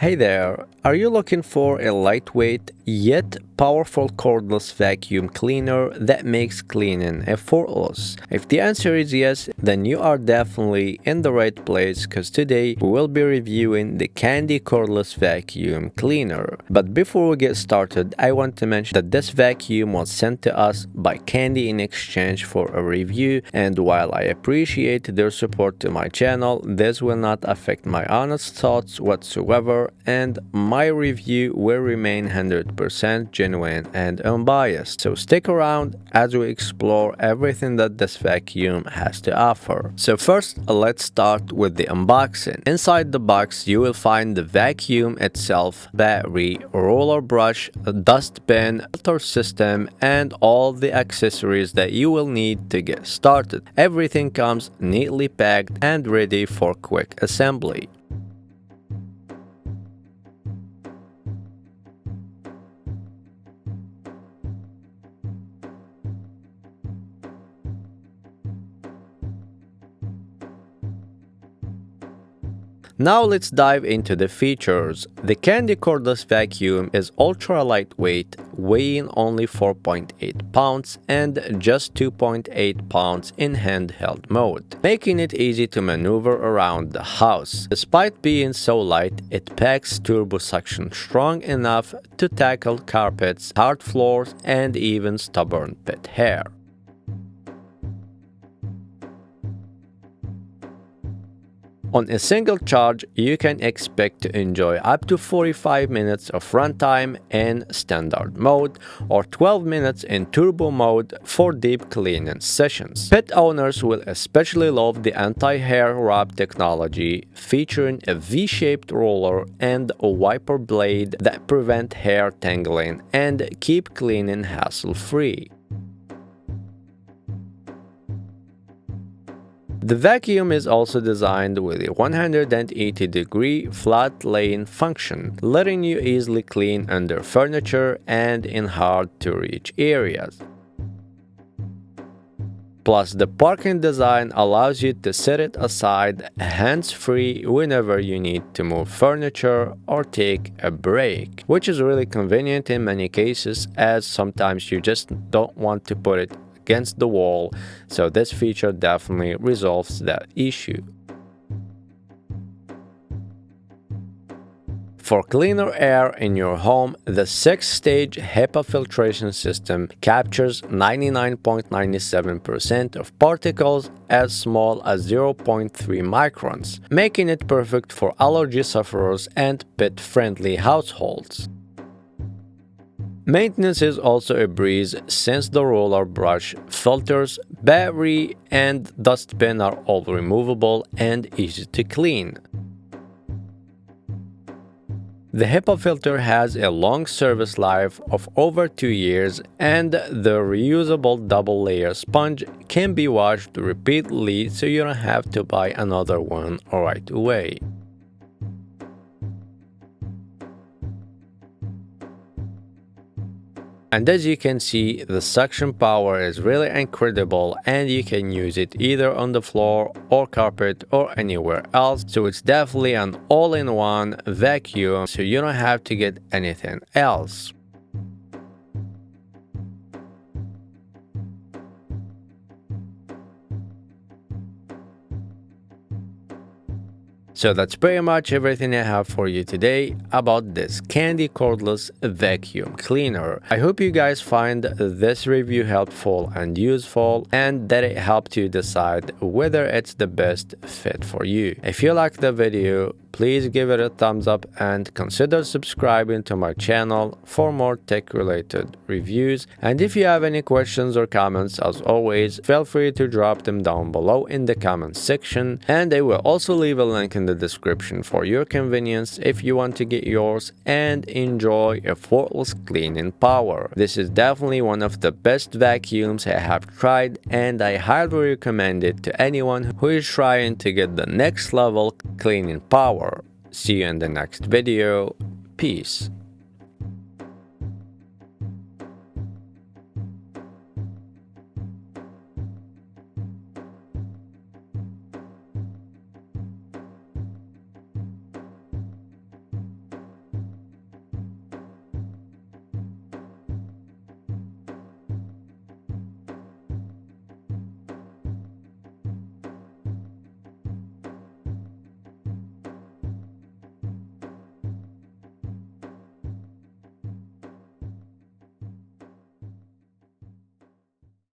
Hey there, are you looking for a lightweight yet powerful cordless vacuum cleaner that makes cleaning effortless? If the answer is yes, then you are definitely in the right place because today we will be reviewing the Candy Cordless Vacuum Cleaner. But before we get started, I want to mention that this vacuum was sent to us by Candy in exchange for a review, and while I appreciate their support to my channel, this will not affect my honest thoughts whatsoever, and my review will remain 100% genuine and unbiased. So stick around as we explore everything that this vacuum has to offer. So first, let's start with the unboxing. Inside the box, you will find the vacuum itself, battery, roller brush, dustbin, filter system, and all the accessories that you will need to get started. Everything comes neatly packed and ready for quick assembly. Now let's dive into the features. The Candy Cordless Vacuum is ultra lightweight, weighing only 4.8 pounds and just 2.8 pounds in handheld mode, making it easy to maneuver around the house. Despite being so light, it packs turbo suction strong enough to tackle carpets, hard floors, and even stubborn pet hair. On a single charge, you can expect to enjoy up to 45 minutes of runtime in standard mode or 12 minutes in turbo mode for deep cleaning sessions. Pet owners will especially love the anti-hair wrap technology, featuring a V-shaped roller and a wiper blade that prevent hair tangling and keep cleaning hassle-free. The vacuum is also designed with a 180-degree flat laying function, letting you easily clean under furniture and in hard-to-reach areas. Plus, the parking design allows you to set it aside hands-free whenever you need to move furniture or take a break, which is really convenient in many cases, as sometimes you just don't want to put it against the wall, so this feature definitely resolves that issue. For cleaner air in your home, the 6-stage HEPA filtration system captures 99.97% of particles as small as 0.3 microns, making it perfect for allergy sufferers and pet-friendly households. Maintenance is also a breeze since the roller brush, filters, battery, and dustbin are all removable and easy to clean. The HEPA filter has a long service life of over 2 years, and the reusable double-layer sponge can be washed repeatedly, so you don't have to buy another one right away. And as you can see, the suction power is really incredible, and you can use it either on the floor or carpet or anywhere else. So it's definitely an all-in-one vacuum, so you don't have to get anything else. So that's pretty much everything I have for you today about this Candy Cordless Vacuum Cleaner. I hope you guys find this review helpful and useful, and that it helped you decide whether it's the best fit for you. If you liked the video, please give it a thumbs up and consider subscribing to my channel for more tech-related reviews. And if you have any questions or comments, as always, feel free to drop them down below in the comments section, and I will also leave a link in the description for your convenience if you want to get yours and enjoy effortless cleaning power. This is definitely one of the best vacuums I have tried, and I highly recommend it to anyone who is trying to get the next level cleaning power. See you in the next video. Peace.